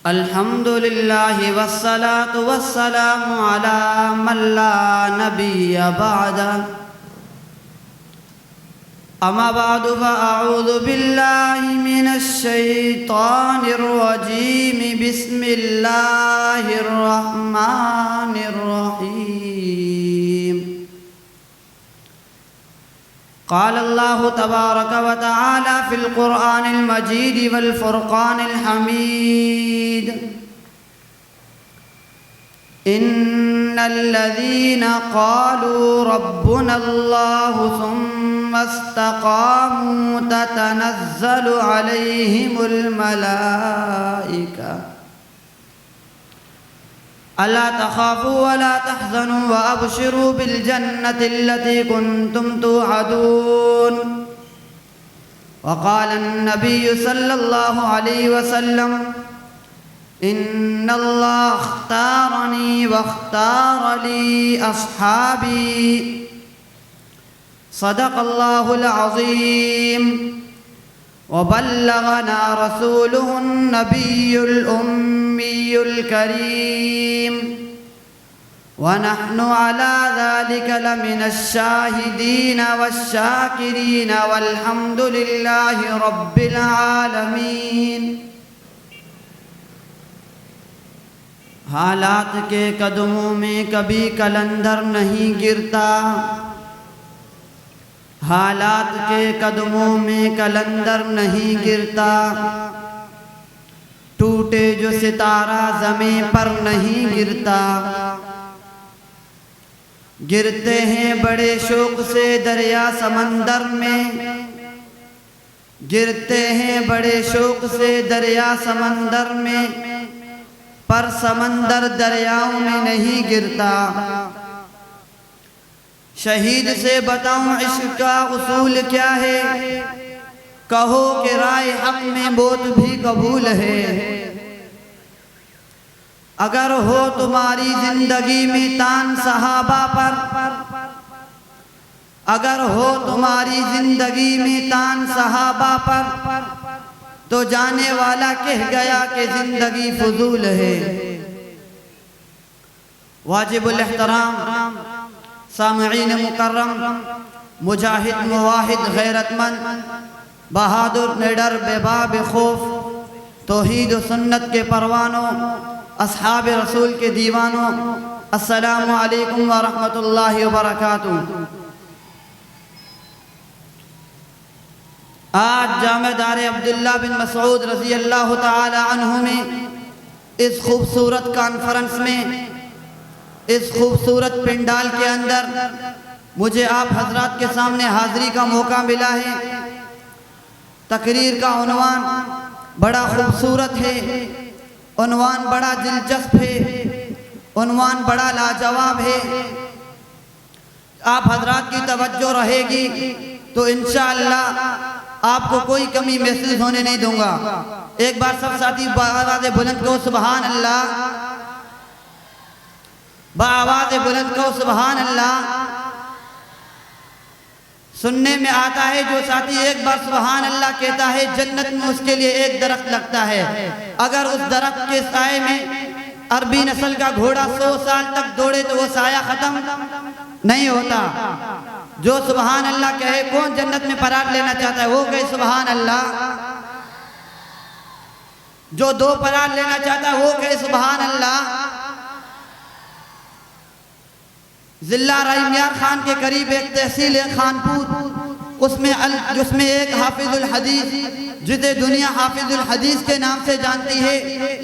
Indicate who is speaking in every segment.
Speaker 1: अल्हम्दुलिल्लाह वस्सलातु वस्सलामु अला मन ला नबिय्य बअद अम्मा बअदु फअऊज़ु बिल्लाहि मिनश शैतानिर रजीम बिस्मिल्लाहिर रहमानिर रहीम क़ाल अल्लाहु तबारक व तआला फ़िल क़ुरआनिल मजीद वल फ़ुरक़ानिल हमीद इन्नल्लज़ीना क़ालू रब्बुनल्लाहु सुम्मा इस्तक़ामू ततनज़्ज़लु अलैहिमुल मलाइका अला तख़ाफ़ू वला तहज़नू व अबशिरू बिल जन्नति अल्लती कुन्तुम तुअदून वक़ाल अन्नबिय्यु सल्लल्लाहु अलैहि वसल्लम इन्नल्लाह अख़्तारनी वख्तार ली अस्हाबी सदक़ल्लाहुल अज़ीम व बल्लगना रसूलुहुन नबियुल उम्मियुल करीम व नहनु अला ज़ालिका लमिनश शाहिदीन वश्शाकिरीन वल्हम्दुलिल्लाहि रब्बिल आलमीन। हालात के कदमों में कभी कलंदर नहीं गिरता, हालात के कदमों में कलंदर नहीं गिरता, टूटे जो सितारा ज़मीं पर नहीं गिरता। गिरते हैं बड़े शौक़ से दरिया समंदर में, गिरते हैं बड़े शौक़ से दरिया समंदर में, पर समंदर दरियाओं में नहीं गिरता। शहीद से बताऊं इश्क का उसूल क्या है, कहो कि राय हक में मौत भी कबूल है। अगर हो तुम्हारी जिंदगी में तान सहाबा पर, अगर हो तुम्हारी जिंदगी में तान सहाबा पर, तो जाने वाला कह गया कि जिंदगी फजूल है। वाजिबुल एहतराम सामईन मुकर्रम, मुजाहिद मुवाहिद गैरतमंद, बहादुर निडर बेबाब खौफ, तौहीद व सुन्नत के परवानों, अस्हाब रसूल के दीवानों, अस्सलामु अलैकुम व रहमतुल्लाहि व बरकातुहू। आज जामेदार अब्दुल्ला बिन मसऊद रज़ी अल्लाह ताला अन्हु में इस खूबसूरत कॉन्फ्रेंस में, इस खूबसूरत पंडाल के अंदर मुझे आप हजरात के सामने हाज़िरी का मौका मिला है। तकरीर का उन्वान बड़ा खूबसूरत है, उन्वान बड़ा दिलचस्प है, उन्वान बड़ा लाजवाब है। आप हजरात की तवज्जो रहेगी तो इंशाअल्लाह आपको कोई कमी महसूस होने नहीं दूंगा। एक बार सब साथी आवाज़ बुलंद कहो सुभान अल्लाह, आवाज़ बुलंद कहो सुभान अल्लाह। सुनने में आता है जो साथी एक बार सुभान अल्लाह कहता है जन्नत में उसके लिए एक दरख्त लगता है। अगर उस दरख्त के साए में अरबी नस्ल का घोड़ा 100 साल तक दौड़े तो वो साया खत्म नहीं होता। जो सुभान अल्लाह कहे, कौन जन्नत में परार लेना चाहता है वो कहे सुभान अल्लाह। जो 2 परार लेना चाहता है वो कहे सुभान अल्लाह। जिला राइमियार खान के करीब एक तहसील है खानपुर, उसमें एक हाफिजुल हदीस, जिसे दुनिया हाफिजुल हदीस के नाम से जानती है,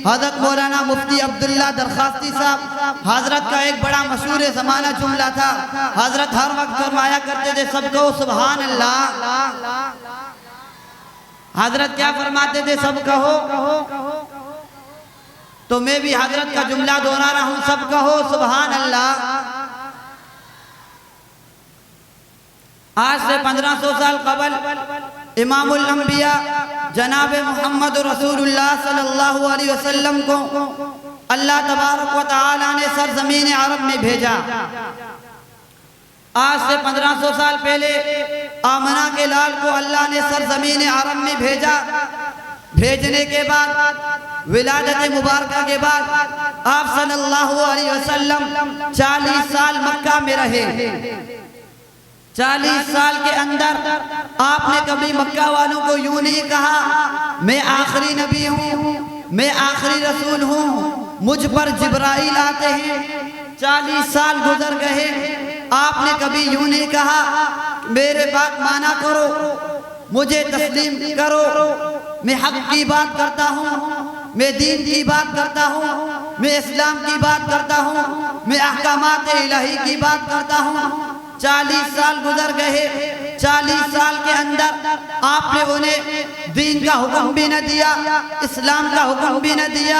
Speaker 1: हज़रत मौलाना मुफ्ती अब्दुल्ला दरखास्ती साहब। हजरत का एक बड़ा मशहूर ज़माना जुमला था, हजरत हर वक्त फरमाया करते थे सब कहो सुभान अल्लाह। हजरत क्या फरमाते थे, सब कहो। तो मैं भी हजरत का जुमला दोहरा रहा हूँ, सब कहो सुभान अल्लाह। आज से 1500 साल कबल इमामुल अंबिया जनाब मोहम्मद रसूलुल्लाह सल्लल्लाहु अलैहि वसल्लम को अल्लाह तबारक व तआला ने सरज़मीन अरब में भेजा। आज से 1500 साल पहले आमना के लाल को अल्लाह ने सरजमीन अरब में भेजा। भेजने के बाद विलादत मुबारका के बाद आप सल्लल्लाहु अलैहि वसल्लम 40 साल मक्का में रहे। 40 साल के अंदर आपने कभी मक्का वालों को यूं नहीं कहा मैं आखिरी नबी हूँ, मैं आखिरी रसूल हूँ, मुझ पर जिब्राइल आते हैं। 40 साल गुजर गए, आपने कभी यूं नहीं कहा मेरे बात माना करो, मुझे तस्लीम करो, मैं हक की बात करता हूँ, मैं दीन की बात करता हूँ, मैं इस्लाम की बात करता हूँ, मैं अहकामात इलाही की बात करता हूँ। 40 साल गुजर गए। 40 साल के अंदर आपने उन्हें दीन का हुक्म भी न दिया, इस्लाम का हुक्म भी न दिया,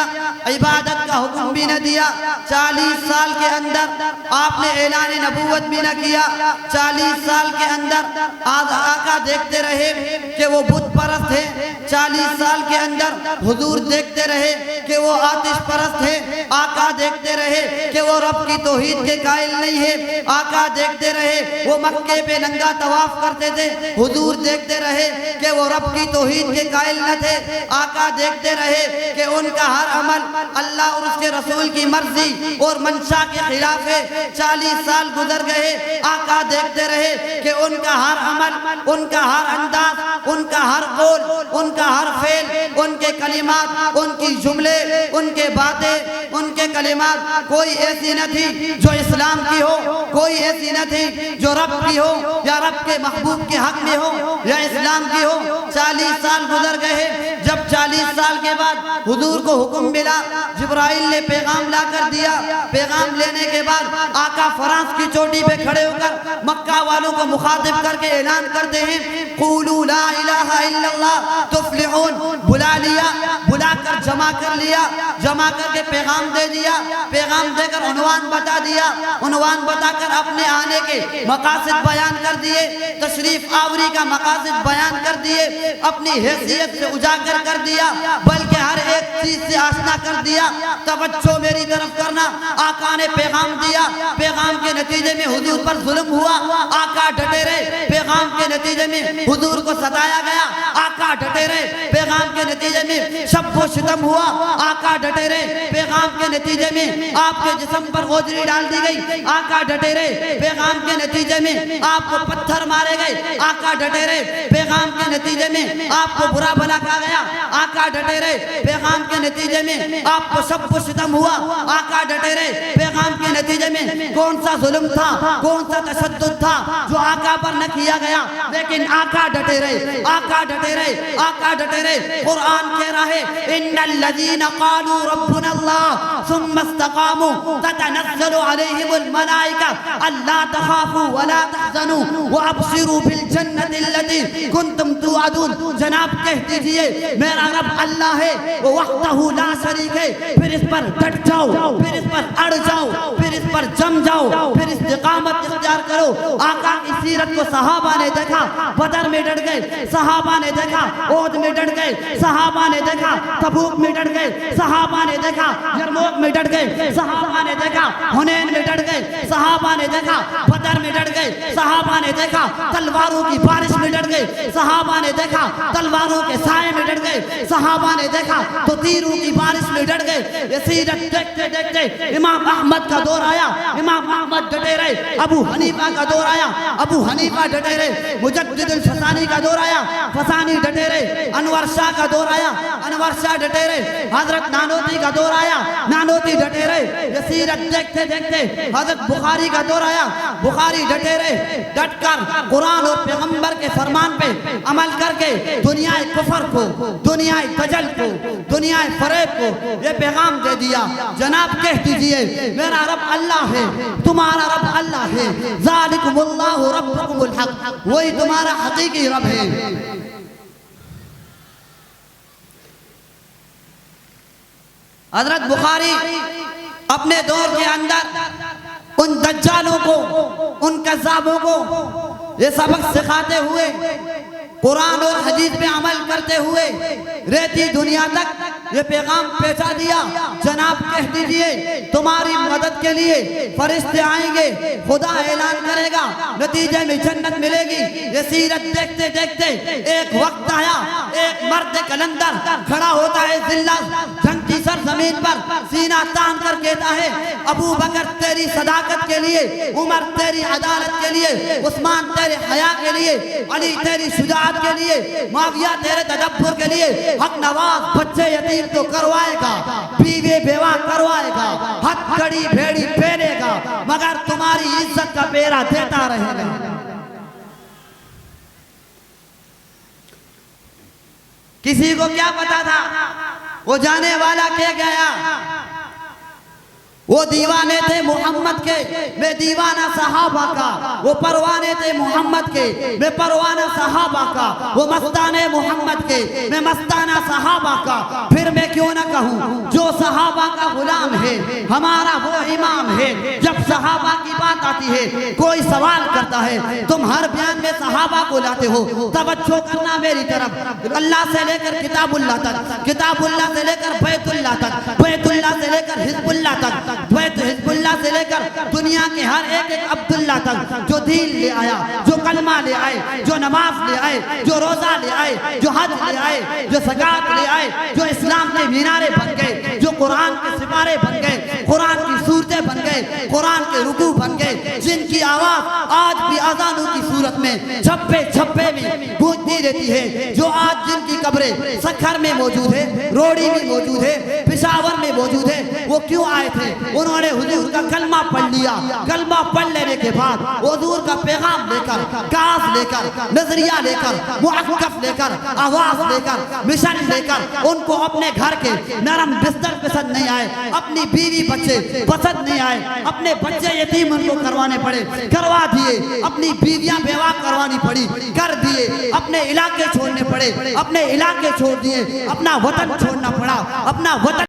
Speaker 1: इबादत का हुक्म भी न दिया। 40 साल के अंदर आपने ऐलान नबूवत भी न किया। 40 साल के अंदर आका देखते रहे कि वो बुत परस्त है। 40 साल के अंदर हुजूर देखते रहे कि वो आतिश परस्त है। आका देखते रहे कि वो रब की तौहीद के कायल नहीं है। आका देखते रहे वो मक्के पे नंगा तवाफ करते थे। हुजूर देखते रहे कि वो रब की तौहीद के कायल न थे। आका देखते रहे कि उनका हर अमल अल्लाह और उसके रसूल की मर्जी और मंशा के खिलाफ है। 40 साल गुजर गए। आका देखते रहे कि उनका हर अमल, उनका हर अंदाज, उनका हर कौल, उनका हर फेल, उनके कलिमात, उनकी जुमले, उनके बातें, उनके कलिमात कोई ऐसी न थी जो इस्लाम की हो, कोई ऐसी न थी जो रब की हो या रब के महबूब के हक में हो या इस्लाम की हो। 40 साल गुजर गए। जब 40 साल के बाद हुजूर को हुक्म मिला, जिब्राइल ने पैगाम ला कर दिया। पैगाम लेने के बाद आका फरास की चोटी पे खड़े होकर मक्का वालों को मुखातिब करके ऐलान करते हैं क़ूलू ला इलाहा इल्लल्लाह तुफ्लिहून। बुला लिया, बुलाकर जमा कर लिया, जमा करके पैगाम दे दिया। पैगाम देकर उन्वान बता दिया, उन्वान बताकर अपने आने के मकासद बयान कर दिए, तशरीफ आवरी का मकासद बयान कर दिए, अपनी हैसियत से उजागर कर दिया, बल्कि हर एक चीज से आशना कर दिया। तवज्जो मेरी तरफ करना, आका ने पैगाम दिया। पैगाम के नतीजे में हुजूर पर जुल्म हुआ, आका डटे रहे। पैगाम के नतीजे में हुजूर को सताया गया, आका डटे रहे। पैगाम के नतीजे में शब्बो शितम हुआ, आका डटे रहे। पैगाम के नतीजे में आपके जिस्म पर गोजरी डाल दी गई, आका डटे रहे। पैगाम के नतीजे में आपको पत्थर मारे गए, आका डटे रहे। पैगाम के नतीजे में आपको बुरा भला कहा गया, आका डटे रहे। पैगाम के नतीजे में आपको शब्बो शितम हुआ, आका डटे रहे। पैगाम के नतीजे में कौन सा जुल्म था, कौन सा तशद्दुद था जो आका पर न किया गया, लेकिन आका डटे रहे, आका डटे रहे, आका डटे रहे। कुरान कह रहा है इन्नल्लज़ीना क़ालू रब्बुनल्लाह सुम्मा इस्तक़ामू ततनज़्ज़लु अलैहिमुल मलाइका अल्ला तख़ाफू वला तहज़नू व अबशिरू बिल जन्नतिल्लती कुंतुम तुअदून। जनाब कह दीजिए मेरा रब अल्लाह है, वो वहदहू ला शरीक है। फिर इस पर डट जाओ, फिर इस पर अड़ जाओ, फिर इस पर जम जाओ, फिर इस्तिकामत इख्तियार करो। आका की सीरत को सहाबा ने देखा, बदर में डट गए। सहाबा ने देखा ओद में डट गए। सहाबा ने देखा तबूक में डट गए। सहाबा ने देखा यरमूक में डट गए। सहाबा ने देखा हुनैन में डट गए। सहाबा ने देखा बदर में डट गए। सहाबा ने देखा तलवारों की बारिश में डट गए। सहाबा ने देखा तलवारों के साए में डट गए। सहाबा ने देखा तो तीरों की बारिश में डट गए। ये सीरत देखते देखते इमाम अहमद का दौर आया, इमाम अहमद डटे रहे। अबू हनीफा का दौर आया, अबू हनीफा डटे रहे। मुजद्दिदुल फसानी का दौर आया, फसानी डटे रहे। अनवर शाह का दौर आया, अनवर शाह डटे रहे। हजरत नानोती का दौर आया, नानोती डटे रहे। ये सीरत देखते देखते हजरत बुखारी का दौर आया, बुखारी डटे रहे। डटकर कुरान और पैगंबर के फरमान पे अमल करके दुनिया कुफर को, दुनिया दजल को, दुनिया फरेब को ये पैगाम दे दिया। जनाब कह दीजिए मेरा रब अल्लाह है, तुम्हारा रब अल्लाह है। ज़ालिकुमुल्लाहु रब्बुकुमुल हक, वही तुम्हारा हकीकी रब है। हजरत बुखारी अपने दौर के अंदर उन दज्जालों को, उन कज़्ज़ाबों को ये सबक सिखाते हुए कुरान और हदीस पे अमल करते हुए रहती दुनिया तक ये पैगाम पहुंचा दिया। जनाब कह दीजिए तुम्हारी मदद के लिए फरिश्ते आएंगे, खुदा ऐलान करेगा, नतीजे में जन्नत मिलेगी। ये सीरत देखते देखते एक वक्त आया, एक मर्द कलंदर खड़ा होता है जिल्ला झंकी सर जमीन पर, सीना तान कर कहता है अबू बकर तेरी सदाकत के लिए, उमर तेरी अदालत के लिए, उस्मान तेरे हया के लिए, अली तेरी शुजाअत के लिए, माविया तेरे तदब्बुर के लिए। हक नवाज बच्चे यतीम तो करवाएगा, बीवे बेवा करवाएगा, हथकड़ी भेड़ी पहनेगा, मगर तुम्हारी इज्जत का पेरा देता रहेगा। किसी को क्या पता था वो जाने वाला क्या गया। वो दीवाने थे मोहम्मद के, मैं दीवाना सहाबा का। वो परवाने थे मोहम्मद के, मैं परवाना सहाबा का। वो मस्ताने मोहम्मद के, मैं मस्ताना सहाबा का। फिर मैं क्यों ना कहूँ जो सहाबा का गुलाम है हमारा वो इमाम है। जब सहाबा की बात आती है कोई सवाल करता है तुम हर बयान में सहाबा को लाते हो। तवज्जो करना मेरी तरफ, अल्लाह से लेकर किताबुल्लाह तक, किताबुल्लाह से लेकर बैतुल्लाह तक, बैतुल्लाह से लेकर हिजबुल्लाह तक, हिजबुल्लाह से लेकर दुनिया के हर एक अब्दुल्ला तक जो दीन ले आया, जो कलमा ले आए, जो नमाज ले आए, जो रोजा ले आए, जो हज ले आए, जो ज़कात ले आए, जो इस्लाम के मीनारे बन गए, जो कुरान के सिपारे बन गए, कुरान की सूरतें बन गए, कुरान के रुकू बन गए, जिनकी आवाज आज भी अज़ानों की सूरत में छप्पे छप्पे में गूंजती रहती है। जो आज जिनकी कब्रें सखर में मौजूद है, रोड़ी में मौजूद है, पेशावर में मौजूद है, वो क्यों आए थे? उन्होंने हुजूर का कलमा पढ़ लिया। कलमा पढ़ लेने के बाद हुजूर का पैगाम लेकर, कास लेकर, नजरिया लेकर, मुअक्कफ लेकर, आवाज लेकर, मिशन लेकर उनको अपने घर के नरम बिस्तर पसंद नहीं आए, अपनी बीवी बच्चे पसंद नहीं आए, अपने बच्चे यतीम उनको करवाने पड़े, करवा दिए। अपनी बीवियां बेवा करवानी पड़ी, कर दिए। अपने इलाके छोड़ने पड़े, अपने इलाके छोड़ दिए। अपना वतन छोड़ना पड़ा, अपना वतन